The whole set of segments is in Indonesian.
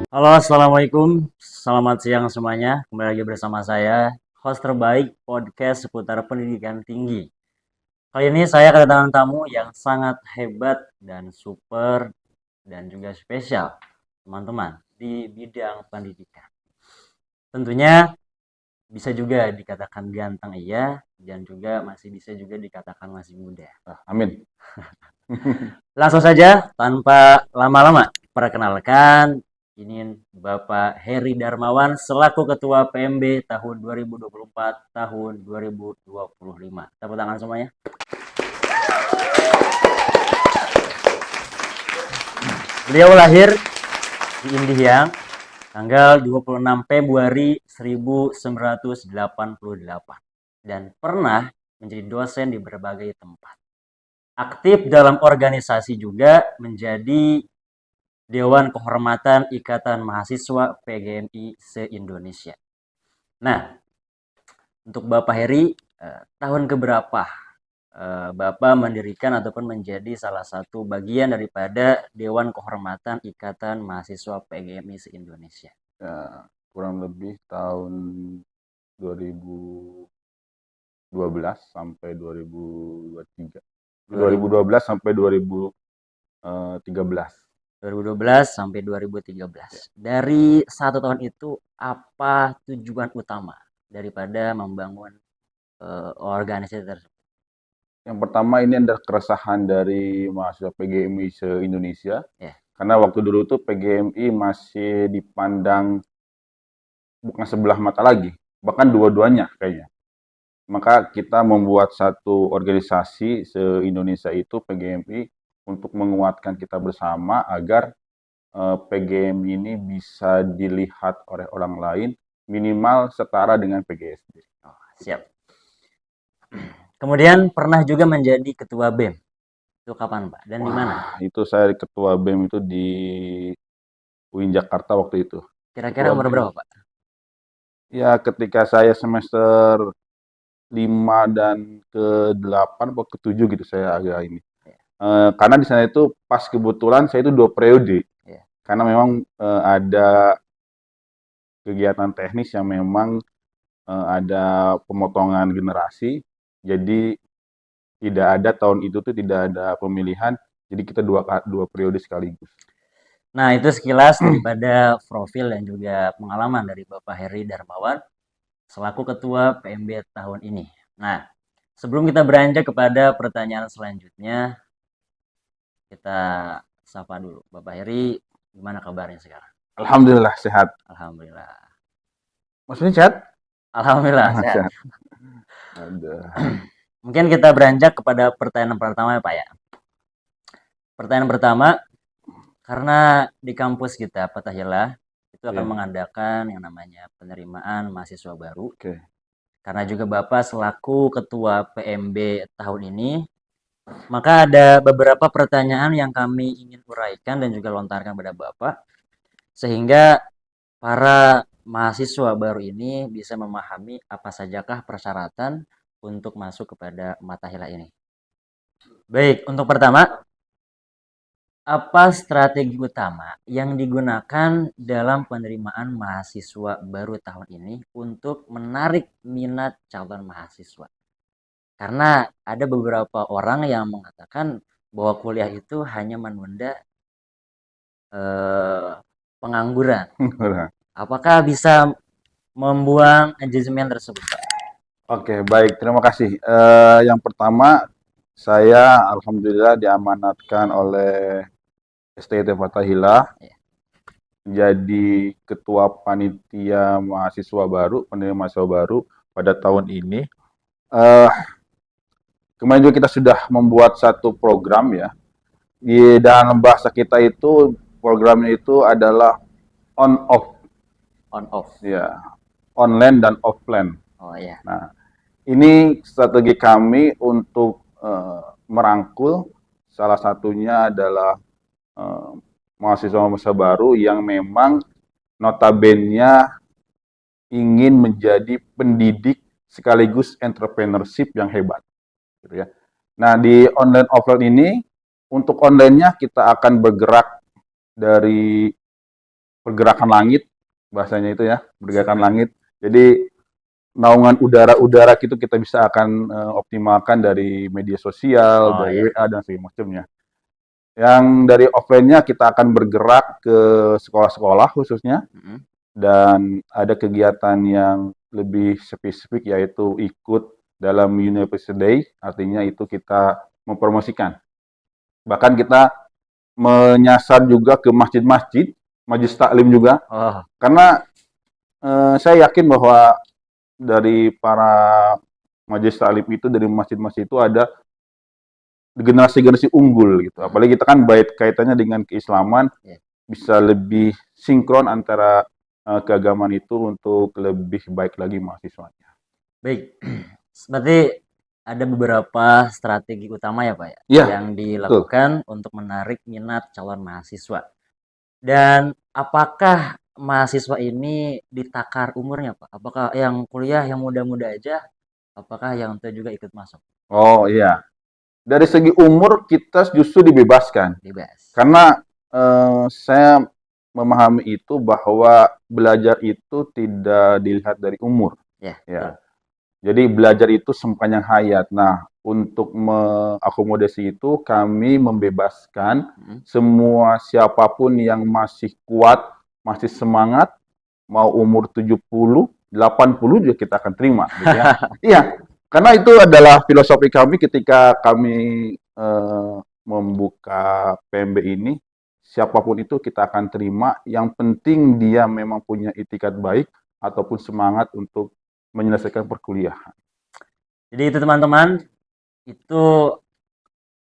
Halo, assalamualaikum. Selamat siang semuanya. Kembali lagi bersama saya, host terbaik podcast seputar pendidikan tinggi. Kali ini saya kedatangan tamu yang sangat hebat dan super dan juga spesial, teman-teman, di bidang pendidikan. Tentunya bisa juga dikatakan ganteng iya, dan juga masih bisa juga dikatakan masih muda. Amin. Langsung saja, tanpa lama-lama, perkenalkan, ini Bapak Heri Darmawan selaku Ketua PMB tahun 2024 tahun 2025. Tepuk tangan semuanya. Beliau lahir di Indihang tanggal 26 Februari 1988 dan pernah menjadi dosen di berbagai tempat. Aktif dalam organisasi juga menjadi Dewan Kehormatan Ikatan Mahasiswa PGMI se-Indonesia. Nah, untuk Bapak Heri, tahun keberapa Bapak mendirikan ataupun menjadi salah satu bagian daripada Dewan Kehormatan Ikatan Mahasiswa PGMI se-Indonesia? Ya, kurang lebih tahun 2012 sampai 2023. 2012 sampai 2013. 2012 sampai 2013. Dari satu tahun itu, apa tujuan utama daripada membangun organisasi tersebut? Yang pertama ini ada keresahan dari mahasiswa PGMI se-Indonesia. Ya. Karena waktu dulu tuh PGMI masih dipandang bukan sebelah mata lagi, bahkan dua-duanya kayaknya. Maka kita membuat satu organisasi se-Indonesia itu PGMI untuk menguatkan kita bersama agar PGMI ini bisa dilihat oleh orang lain minimal setara dengan PGSD. Oh, siap. Kemudian pernah juga menjadi ketua BEM. Itu kapan, Pak? Dan di mana? Itu saya ketua BEM itu di UIN Jakarta waktu itu. Kira-kira Ketua umur BEM. berapa, Pak? Ya, ketika saya semester 5 dan ke-8 atau ke-7 gitu saya agak ini. Karena di sana itu pas kebetulan saya itu 2 periode. Ya. Karena memang ada kegiatan teknis yang memang ada pemotongan generasi, jadi tidak ada tahun itu tuh tidak ada pemilihan, jadi kita dua periode sekaligus. Nah, itu sekilas daripada profil dan juga pengalaman dari Bapak Heri Darmawan selaku ketua PMB tahun ini. Nah, sebelum kita beranjak kepada pertanyaan selanjutnya, kita sapa dulu. Bapak Heri, gimana kabarnya sekarang? Alhamdulillah sehat. Alhamdulillah. Maksudnya sehat? Alhamdulillah sehat. Sehat. Ada. Mungkin kita beranjak kepada pertanyaan pertama ya, Pak ya. Pertanyaan pertama, karena di kampus kita Fatahillah itu akan Yeah. mengadakan yang namanya penerimaan mahasiswa baru. Oke. Karena juga Bapak selaku ketua PMB tahun ini, maka ada beberapa pertanyaan yang kami ingin uraikan dan juga lontarkan kepada Bapak sehingga para mahasiswa baru ini bisa memahami apa sajakah persyaratan untuk masuk kepada Fatahillah ini. Baik, untuk pertama, apa strategi utama yang digunakan dalam penerimaan mahasiswa baru tahun ini untuk menarik minat calon mahasiswa? Karena ada beberapa orang yang mengatakan bahwa kuliah itu hanya menunda pengangguran. Apakah bisa membuang achievement tersebut, Pak? Oke, baik. Terima kasih. Yang pertama, saya alhamdulillah diamanatkan oleh STT Fatahillah Ya. jadi ketua panitia mahasiswa baru, penerima mahasiswa baru pada tahun ini. Kemarin juga kita sudah membuat satu program ya. Di dalam bahasa kita itu programnya itu adalah on off. On off. Ya, online dan offline. Oh ya. Nah, ini strategi kami untuk merangkul salah satunya adalah mahasiswa-mahasiswa baru yang memang notabene ingin menjadi pendidik sekaligus entrepreneurship yang hebat, gitu ya. Nah, di online offline ini untuk online-nya kita akan bergerak dari pergerakan langit, bahasanya itu ya, pergerakan langit. Jadi naungan udara-udara gitu kita bisa akan optimalkan dari media sosial, Oh dari ya. WA dan segala macamnya. Yang dari offline-nya kita akan bergerak ke sekolah-sekolah khususnya, Mm-mm. dan ada kegiatan yang lebih spesifik yaitu ikut dalam University Day, artinya itu kita mempromosikan. Bahkan kita menyasar juga ke masjid-masjid, majelis taklim juga, Oh, karena saya yakin bahwa dari para majelis taklim itu, dari masjid-masjid itu ada generasi-generasi unggul gitu. mm, Apalagi kita kan baik kaitannya dengan keislaman, ya. bisa lebih sinkron antara keagamaan itu untuk lebih baik lagi mahasiswanya. Baik. Berarti ada beberapa strategi utama ya Pak ya, Iya, yang betul. dilakukan untuk menarik minat calon mahasiswa. Dan apakah mahasiswa ini ditakar umurnya Pak? Apakah yang kuliah yang muda-muda aja? Apakah yang tua juga ikut masuk? Oh iya, dari segi umur kita justru dibebaskan. Bebas. Karena saya memahami itu bahwa belajar itu tidak dilihat dari umur, Ya, ya. betul. Jadi belajar itu sepanjang hayat. Nah, untuk mengakomodasi itu kami membebaskan Mm. semua siapapun yang masih kuat, masih semangat, mau umur 70, 80 juga kita akan terima gitu ya. Iya, karena itu adalah filosofi kami ketika kami membuka PMB ini, siapapun itu kita akan terima, yang penting dia memang punya itikat baik ataupun semangat untuk menyelesaikan perkuliahan. Jadi itu teman-teman, itu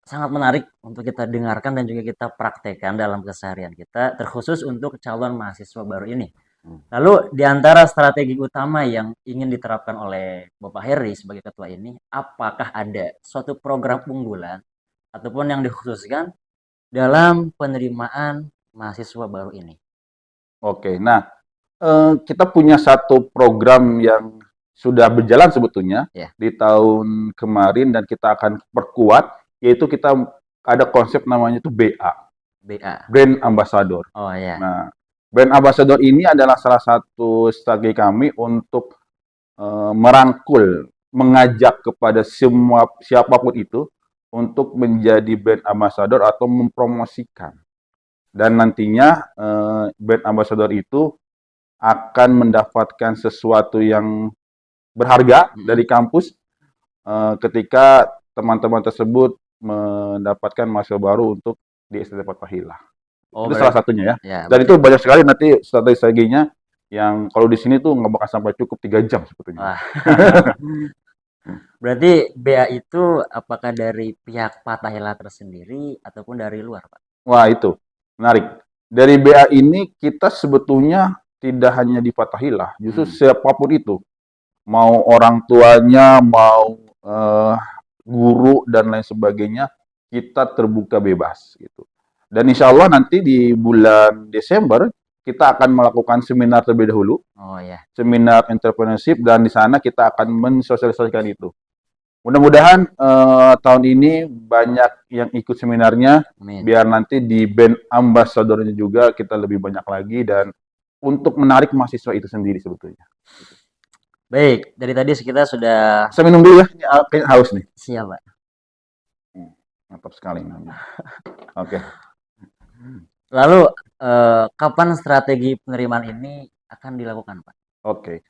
sangat menarik untuk kita dengarkan dan juga kita praktekkan dalam keseharian kita, terkhusus untuk calon mahasiswa baru ini. Hmm. Lalu di antara strategi utama yang ingin diterapkan oleh Bapak Heri sebagai ketua ini, apakah ada suatu program unggulan ataupun yang dikhususkan dalam penerimaan mahasiswa baru ini? Oke, nah kita punya satu program yang sudah berjalan sebetulnya Ya, di tahun kemarin dan kita akan perkuat, yaitu kita ada konsep namanya itu BA, BA. Brand Ambassador. Oh ya. Nah, Brand Ambassador ini adalah salah satu strategi kami untuk merangkul, mengajak kepada semua siapapun itu untuk menjadi brand ambassador atau mempromosikan. Dan nantinya brand ambassador itu akan mendapatkan sesuatu yang berharga Mm-mm. dari kampus ketika teman-teman tersebut mendapatkan mahasiswa baru untuk di STT Fathahillah. Oh Itu salah berarti satunya ya. ya Dan berarti itu banyak sekali nanti strategi-strateginya yang kalau di sini tuh nggak bakal sampai cukup 3 jam sebetulnya. wah. Berarti BA itu apakah dari pihak Fathahillah tersendiri ataupun dari luar, Pak? Wah itu menarik. Dari BA ini kita sebetulnya tidak hanya di Fathahillah, justru Hmm. siapapun itu, mau orang tuanya, mau guru dan lain sebagainya, kita terbuka bebas gitu. Dan insya Allah nanti di bulan Desember kita akan melakukan seminar terlebih dahulu, Oh ya, seminar entrepreneurship, dan di sana kita akan mensosialisasikan itu. Mudah-mudahan tahun ini banyak yang ikut seminarnya, amin. biar nanti di band ambassadornya juga kita lebih banyak lagi dan untuk menarik mahasiswa itu sendiri sebetulnya. Baik, dari tadi kita sudah Saya minum dulu ya, ini kayaknya haus nih. siap, Pak. Mantap sekali. Oke. Lalu kapan strategi penerimaan ini akan dilakukan, Pak? Oke.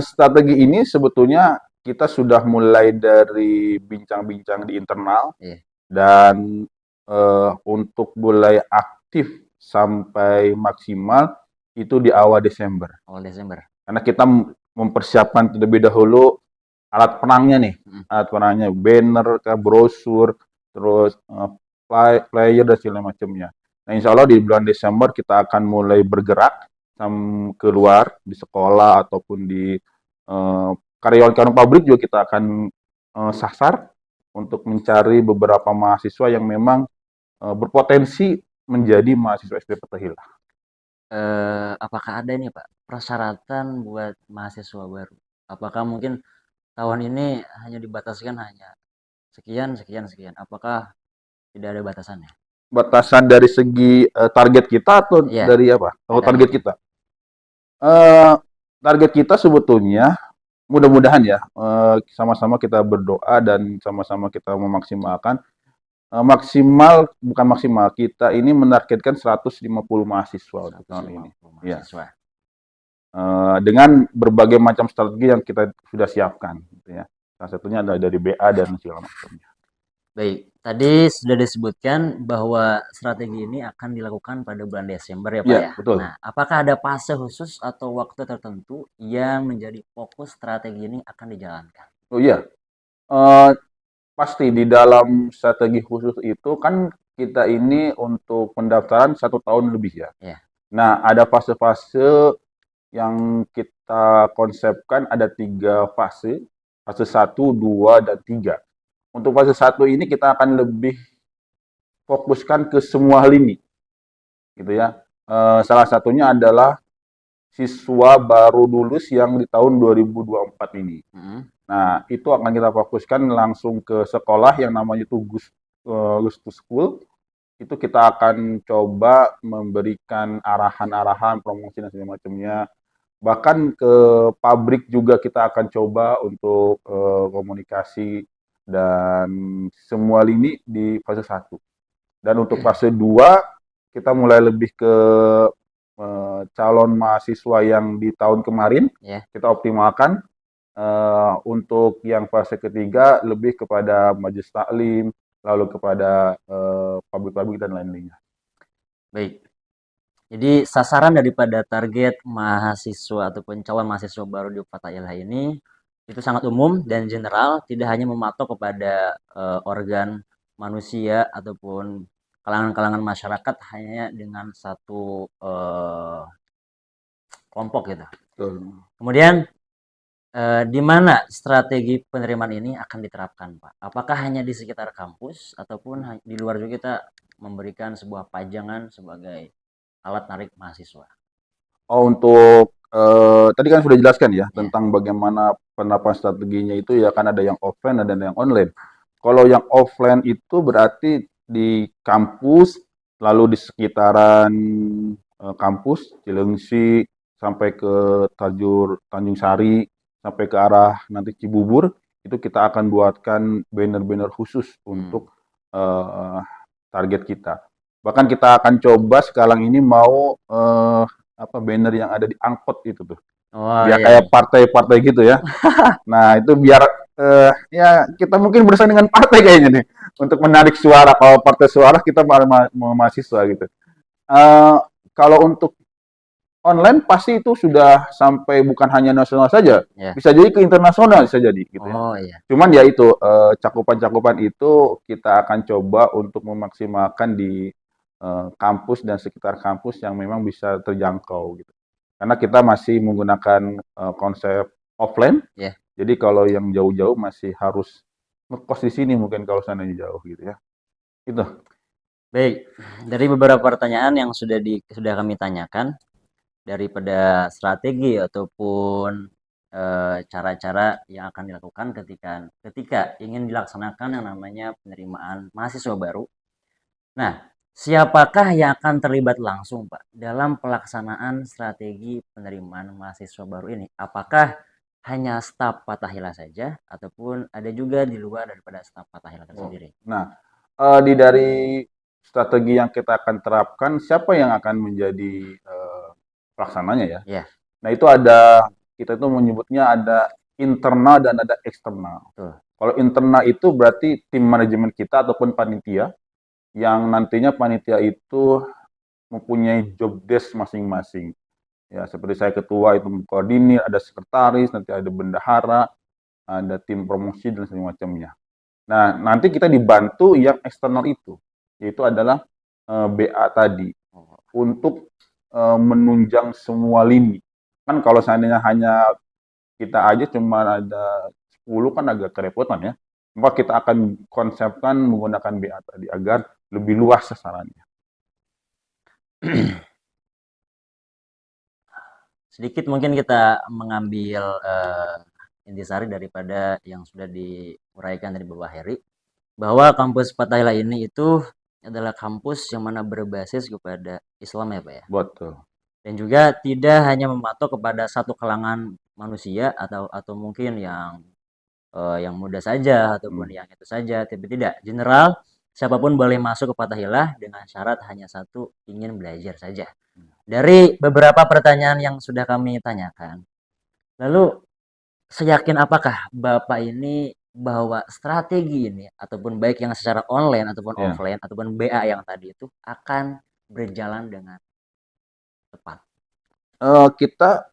Strategi ini sebetulnya kita sudah mulai dari bincang-bincang di internal Iya. dan untuk mulai aktif sampai maksimal itu di awal Desember. Awal Desember. Karena kita mempersiapkan terlebih dahulu alat perangnya nih, Mm. alat perangnya, banner, brosur, terus flyer dan segala macamnya. Nah, insya Allah di bulan Desember kita akan mulai bergerak keluar di sekolah ataupun di karyawan-karyawan pabrik juga kita akan sasar untuk mencari beberapa mahasiswa yang memang berpotensi menjadi mahasiswa SD Fathahillah. Apakah ada nih, Pak, persyaratan buat mahasiswa baru? Apakah mungkin tahun ini hanya dibataskan hanya sekian, sekian, sekian? Apakah tidak ada batasannya? batasan dari segi target kita atau Iya, dari apa? Oh, dari target kita. Eh, Target kita sebetulnya mudah-mudahan ya sama-sama kita berdoa dan sama-sama kita memaksimalkan maksimal bukan maksimal kita ini menargetkan 150 mahasiswa untuk tahun ini. 150 Ya. mahasiswa. Dengan berbagai macam strategi yang kita sudah siapkan gitu ya. Salah satunya adalah dari BA dan segala macamnya. Baik, tadi sudah disebutkan bahwa strategi ini akan dilakukan pada bulan Desember ya Pak Iya, ya. betul. Nah, apakah ada fase khusus atau waktu tertentu yang menjadi fokus strategi ini akan dijalankan? Oh iya, eh, pasti di dalam strategi khusus itu kan kita ini untuk pendaftaran 1 tahun lebih ya. Ya, Nah, ada fase-fase yang kita konsepkan ada 3 fase, fase 1, 2, dan 3. Untuk fase 1 ini kita akan lebih fokuskan ke semua lini, gitu ya. Salah satunya adalah siswa baru lulus yang di tahun 2024 ini. Nah, itu akan kita fokuskan langsung ke sekolah yang namanya itu Gus to School. Itu kita akan coba memberikan arahan-arahan, promosi dan segala macamnya. Bahkan ke pabrik juga kita akan coba untuk komunikasi dan semua lini di fase 1. Dan untuk fase 2 kita mulai lebih ke calon mahasiswa yang di tahun kemarin ya. kita optimalkan. Untuk yang fase ketiga lebih kepada majelis taklim, lalu kepada pabrik-pabrik dan lain-lainnya. Baik. Jadi sasaran daripada target mahasiswa ataupun calon mahasiswa baru di Fatahillah ini itu sangat umum dan general, tidak hanya mematok kepada organ manusia ataupun kalangan-kalangan masyarakat hanya dengan satu kelompok gitu. Betul. Kemudian di mana strategi penerimaan ini akan diterapkan, Pak? Apakah hanya di sekitar kampus ataupun di luar juga kita memberikan sebuah pajangan sebagai alat narik mahasiswa? Oh, untuk tadi kan sudah jelaskan ya Ya, tentang bagaimana penerapan strateginya itu ya kan ada yang offline dan ada yang online. Kalau yang offline itu berarti di kampus, lalu di sekitaran kampus, Cilengsi sampai ke Tanjung Sari, sampai ke arah nanti Cibubur, itu kita akan buatkan banner-banner khusus untuk target kita. Bahkan kita akan coba sekarang ini mau banner yang ada di angkot itu tuh. oh Biar iya, kayak iya. partai-partai gitu ya. Nah, itu biar ya kita mungkin bersaing dengan partai kayaknya nih untuk menarik suara. Kalau partai suara kita mau mahasiswa gitu. Eh, Kalau untuk online pasti itu sudah sampai bukan hanya nasional saja, Ya. bisa jadi ke internasional bisa jadi gitu ya. Oh iya. Cuman ya itu cakupan-cakupan itu kita akan coba untuk memaksimalkan di kampus dan sekitar kampus yang memang bisa terjangkau gitu. Karena kita masih menggunakan konsep offline, Ya. jadi kalau yang jauh-jauh masih harus ngekos di sini mungkin kalau seandainya jauh gitu ya. Itu. Baik, dari beberapa pertanyaan yang sudah kami tanyakan daripada strategi ataupun cara-cara yang akan dilakukan ketika ketika ingin dilaksanakan yang namanya penerimaan mahasiswa baru. Nah, siapakah yang akan terlibat langsung, Pak, dalam pelaksanaan strategi penerimaan mahasiswa baru ini? Apakah hanya staf Fatahillah saja ataupun ada juga di luar daripada staf Fatahillah Oh. tersendiri? Nah, dari strategi yang kita akan terapkan, siapa yang akan menjadi pelaksananya ya? Ya, Nah, itu ada, kita itu menyebutnya ada internal dan ada eksternal. betul. Kalau internal itu berarti tim manajemen kita ataupun panitia, yang nantinya panitia itu mempunyai job desk masing-masing. Ya, seperti saya ketua itu mengkoordinir, ada sekretaris, nanti ada bendahara, ada tim promosi dan segala macamnya. Nah, nanti kita dibantu yang eksternal itu, yaitu adalah BA tadi, untuk menunjang semua lini. Kan kalau seandainya hanya kita aja cuma ada 10 kan agak kerepotan ya. Maka kita akan konsepkan menggunakan BA tadi agar lebih luas sasarannya. Sedikit mungkin kita mengambil intisari daripada yang sudah diuraikan dari Bapak Heri, bahwa kampus Fatahillah ini itu adalah kampus yang mana berbasis kepada Islam ya Pak ya. Betul. Dan juga tidak hanya mematok kepada satu kalangan manusia atau mungkin yang muda saja ataupun yang itu saja, tapi tidak, general siapapun boleh masuk ke Fathahillah dengan syarat hanya satu, ingin belajar saja. Dari beberapa pertanyaan yang sudah kami tanyakan, lalu seyakin apakah Bapak ini bahwa strategi ini ataupun baik yang secara online ataupun Iya. offline ataupun BA yang tadi itu akan berjalan dengan tepat? Kita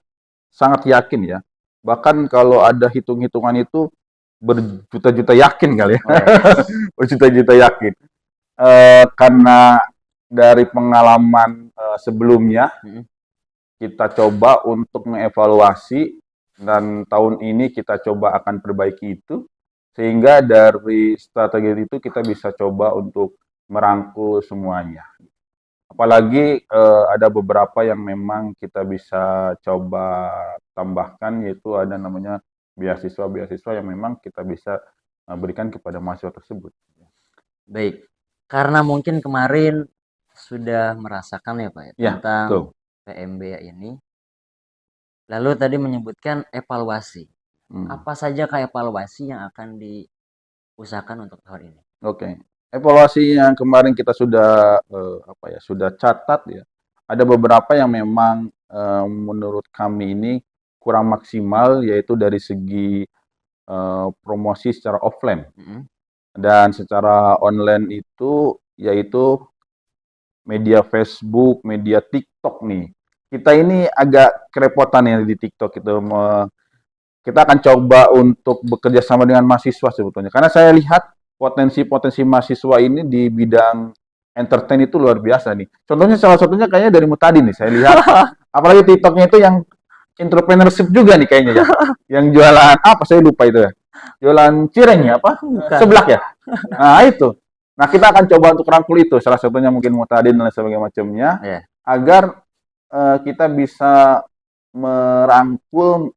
sangat yakin ya. Bahkan kalau ada hitung-hitungan itu berjuta-juta yakin kali ya. Oh, ya. Berjuta-juta yakin. Karena dari pengalaman sebelumnya, Mm-mm. kita coba untuk mengevaluasi dan tahun ini kita coba akan perbaiki itu. Sehingga dari strategi itu kita bisa coba untuk merangkul semuanya. Apalagi ada beberapa yang memang kita bisa coba tambahkan, yaitu ada namanya beasiswa-beasiswa yang memang kita bisa berikan kepada mahasiswa tersebut. Baik, karena mungkin kemarin sudah merasakan ya Pak ya, Ya, tentang betul. PMB ini. Lalu tadi menyebutkan evaluasi. Apa saja evaluasi yang akan diusahakan untuk tahun ini? Oke. Evaluasi yang kemarin kita sudah sudah catat ya. Ada beberapa yang memang menurut kami ini kurang maksimal, yaitu dari segi promosi secara offline. Mm-mm. Dan secara online itu yaitu media Facebook, media TikTok nih. Kita ini agak kerepotan ya di TikTok itu. Kita akan coba untuk bekerja sama dengan mahasiswa sebetulnya. Karena saya lihat potensi-potensi mahasiswa ini di bidang entertain itu luar biasa nih. Contohnya salah satunya kayaknya dari Mutadi nih, saya lihat. Apalagi TikToknya itu yang entrepreneurship juga nih kayaknya ya. Yang jualan apa saya lupa itu ya. Jualan cireng ya apa? Bukan. Seblak ya. Nah itu. Nah kita akan coba untuk rangkul itu. Salah satunya mungkin Mutadi dan lain sebagainya macamnya. Yeah. Agar kita bisa merangkul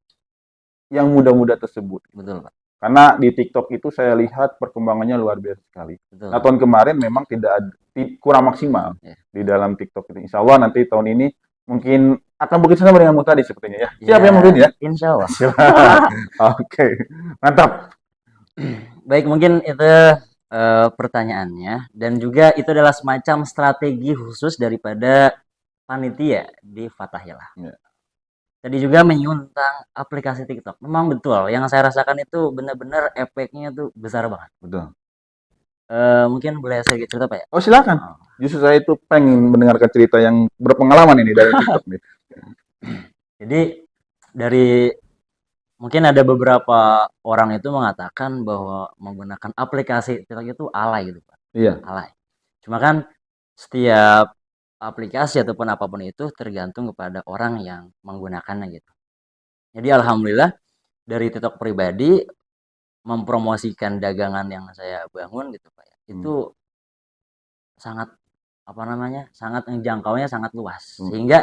yang muda-muda tersebut. Betul Pak. Karena di TikTok itu saya lihat perkembangannya luar biasa sekali. Betul. Nah tahun kemarin memang kurang maksimal di dalam TikTok itu. Insya Allah nanti tahun ini mungkin akan bekerja sama dengan Mutadi sepertinya ya. Siap ya mungkin ya? Insya Allah. Oke, mantap. Baik, mungkin itu pertanyaannya, dan juga itu adalah semacam strategi khusus daripada panitia di Fathahillah. Ya. Tadi juga menyinggung tentang aplikasi TikTok. Memang betul, yang saya rasakan itu benar-benar efeknya tuh besar banget. Betul. Mungkin boleh saya cerita Pak ya? Oh silakan. Justru saya itu pengen mendengarkan cerita yang berpengalaman ini dari TikTok nih. Jadi dari mungkin ada beberapa orang itu mengatakan bahwa menggunakan aplikasi TikTok itu alay gitu Pak. Iya. Alay. Cuma kan setiap aplikasi ataupun apapun itu tergantung kepada orang yang menggunakannya gitu. Jadi alhamdulillah dari TikTok pribadi mempromosikan dagangan yang saya bangun gitu Pak ya. Itu sangat sangat menjangkaunya sangat luas. Sehingga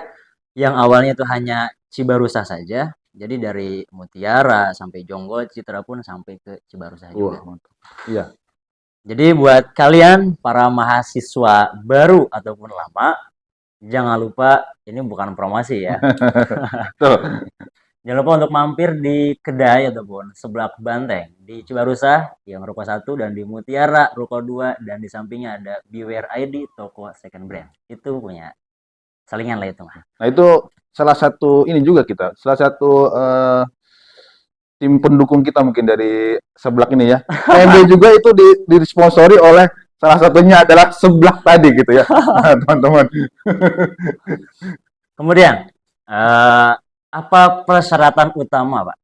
yang awalnya itu hanya Cibarusah saja, jadi dari Mutiara sampai Jonggol, Citra pun sampai ke Cibarusah juga. Iya. Jadi buat kalian para mahasiswa baru ataupun lama, jangan lupa ini bukan promosi ya. Jangan lupa untuk mampir di kedai ataupun seblak banteng di Cibarusah yang ruko 1 dan di Mutiara ruko 2 dan di sampingnya ada Beware ID toko second brand. Itu punya salingan lah itu. Nah itu salah satu ini juga kita, salah satu tim pendukung kita mungkin dari seblak ini ya. PMB juga itu disponsori oleh salah satunya adalah seblak tadi gitu ya, teman-teman. Kemudian apa persyaratan utama Pak